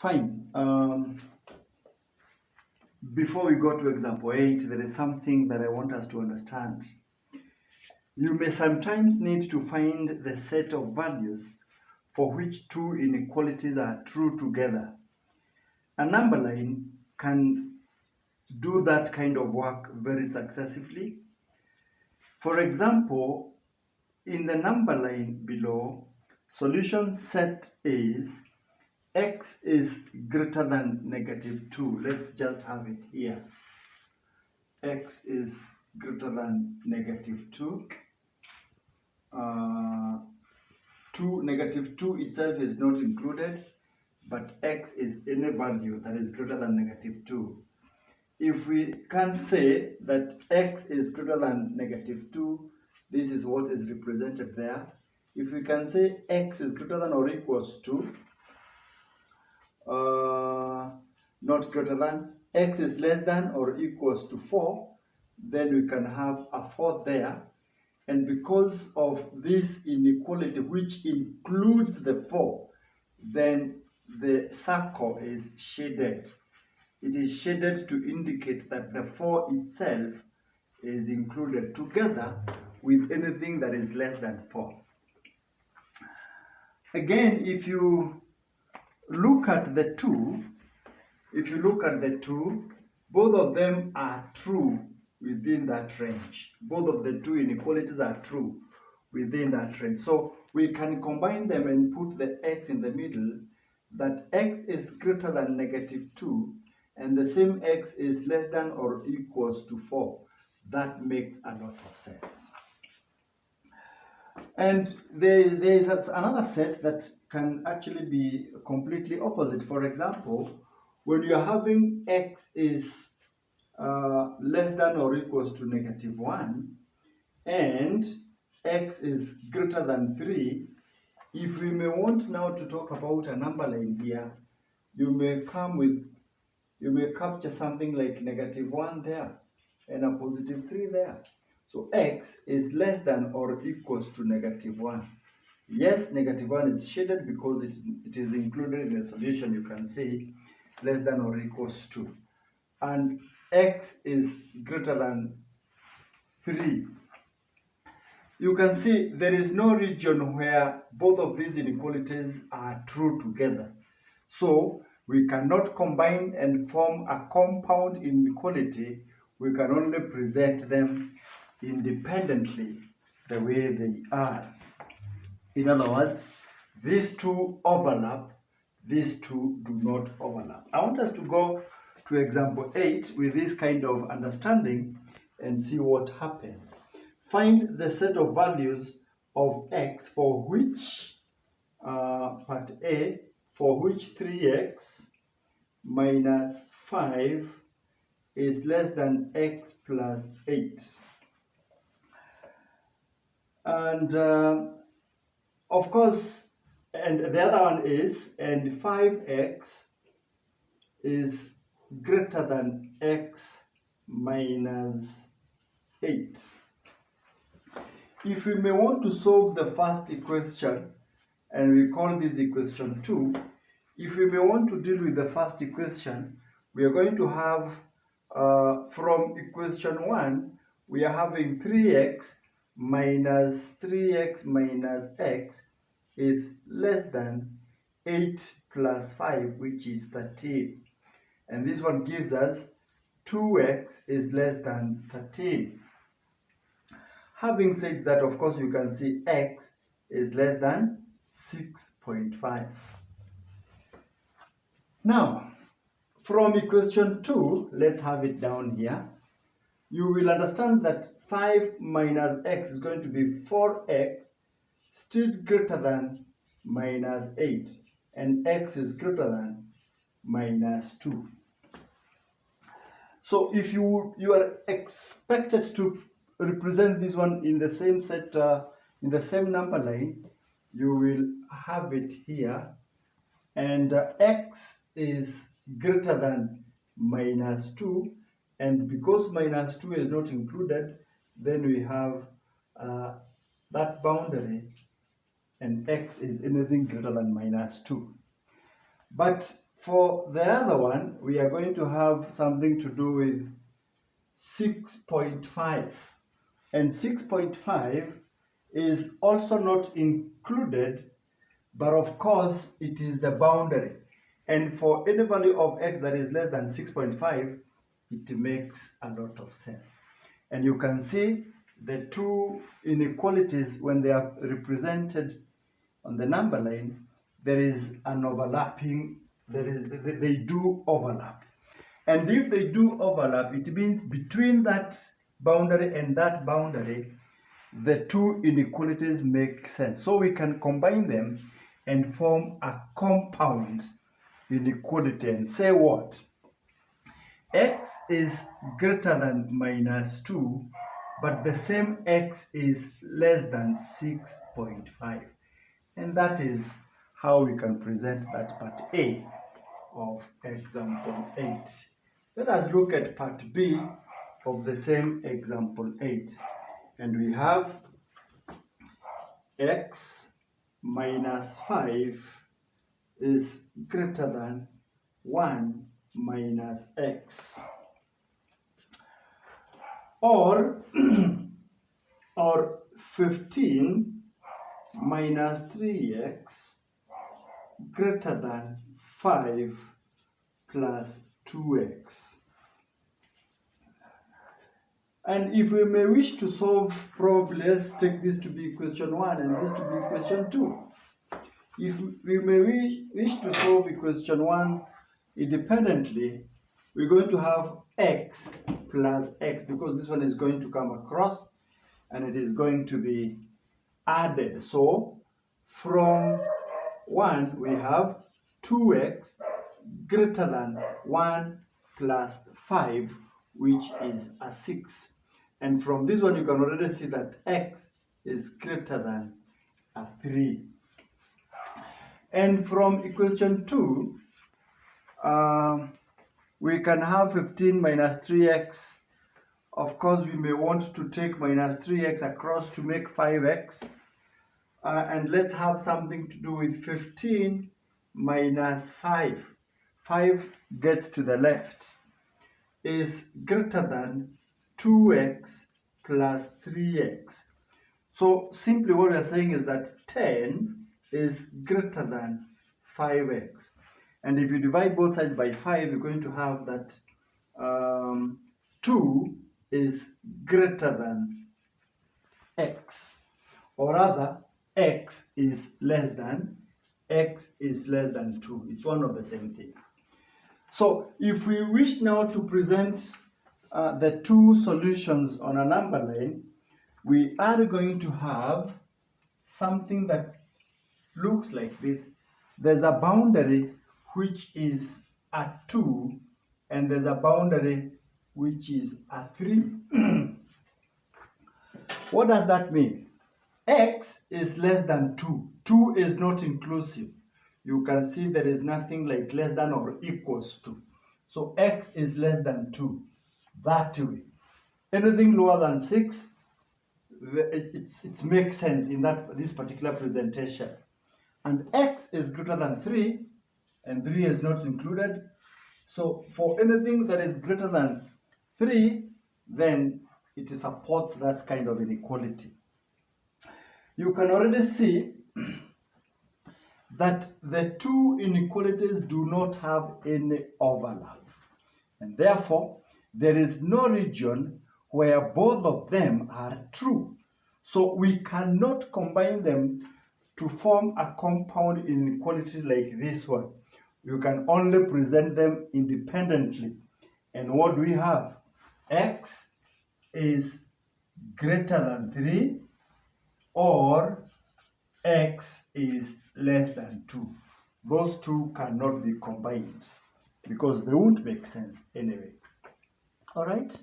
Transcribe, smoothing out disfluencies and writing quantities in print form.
Fine. Before we go to example 8, there is something that I want us to understand. You may sometimes need to find the set of values for which two inequalities are true together. A number line can do that kind of work very successfully. For example, in the number line below, solution set is x is greater than -2. Let's just have it here. X is greater than -2. 2 itself is not included, but x is any value that is greater than -2. If we can say that x is greater than -2, this is what is represented there. If we can say x is greater than or equals to, not greater than, x is less than or equals to 4, then we can have a 4 there. And because of this inequality, which includes the 4, then the circle is shaded. It is shaded to indicate that the 4 itself is included together with anything that is less than 4. Again, if you look at the two, both of them are true within that range. Both of the two inequalities are true within that range. So we can combine them and put the x in the middle, that x is greater than -2 and the same x is less than or equals to 4. That makes a lot of sense. And there is another set that can actually be completely opposite. For example, when you are having x is less than or equals to -1 and x is greater than 3, if we may want now to talk about a number line here, you may capture something like -1 there and a +3 there. So x is less than or equals to -1. Yes, -1 is shaded because it is included in the solution. You can see less than or equals to. And x is greater than 3. You can see there is no region where both of these inequalities are true together. So we cannot combine and form a compound inequality. We can only present them independently the way they are. In other words, these two overlap, these two do not overlap. I want us to go to example 8 with this kind of understanding and see what happens. Find the set of values of x for which, part A, for which 3x minus 5 is less than x plus 8. And of course, and the other one is, and 5x is greater than x minus 8. If we may want to solve the first equation, and we call this equation 2, if we may want to deal with the first equation, we are going to have, from equation 1, we are having 3x minus x is less than 8 plus 5, which is 13. And this one gives us 2x is less than 13. Having said that, of course, you can see x is less than 6.5. Now, from equation 2, let's have it down here. You will understand that 5 minus x is going to be 4x, still greater than minus 8, and x is greater than minus 2. So if you are expected to represent this one in the same set, in the same number line, you will have it here, and x is greater than minus 2, and because minus 2 is not included, then we have that boundary, and x is anything greater than minus 2. But For the other one, we are going to have something to do with 6.5. And 6.5 is also not included, but of course it is the boundary. And for any value of x that is less than 6.5, it makes a lot of sense. And you can see the two inequalities, when they are represented on the number line, there is an overlapping, they do overlap. And if they do overlap, it means between that boundary and that boundary, the two inequalities make sense. So we can combine them and form a compound inequality and say what? X is greater than minus 2, but the same x is less than 6.5. And that is how we can present that part A of example 8. Let us look at part B of the same example 8. And we have x minus 5 is greater than 1 minus x. Or 15 minus 3x greater than 5 plus 2x. And if we may wish to solve, probably let's take this to be equation 1 and this to be equation 2. If we may wish to solve equation 1 independently, we're going to have x plus x, because this one is going to come across and it is going to be added. So from 1 we have 2x greater than 1 plus 5, which is a 6. And from this one you can already see that x is greater than a 3. And from equation 2, we can have 15 minus 3x. Of course, we may want to take minus 3x across to make 5x. And let's have something to do with 15 minus 5. 5 gets to the left is greater than 2x plus 3x. So simply what we are saying is that 10 is greater than 5x. And if you divide both sides by 5, you're going to have that 2 is greater than x. Or rather, x is less than 2. It's one of the same thing. So if we wish now to present the two solutions on a number line, we are going to have something that looks like this. There's a boundary which is at 2, and there's a boundary which is at 3. What does that mean? X is less than 2. 2 is not inclusive. You can see there is nothing like less than or equals to. So x is less than 2. That way. Anything lower than 6, it makes sense in this particular presentation. And x is greater than 3, and 3 is not included. So for anything that is greater than 3, then it supports that kind of inequality. You can already see that the two inequalities do not have any overlap. And therefore, there is no region where both of them are true. So we cannot combine them to form a compound inequality like this one. You can only present them independently. And what do we have? X is greater than 3, or x is less than 2. Those two cannot be combined because they won't make sense anyway. All right?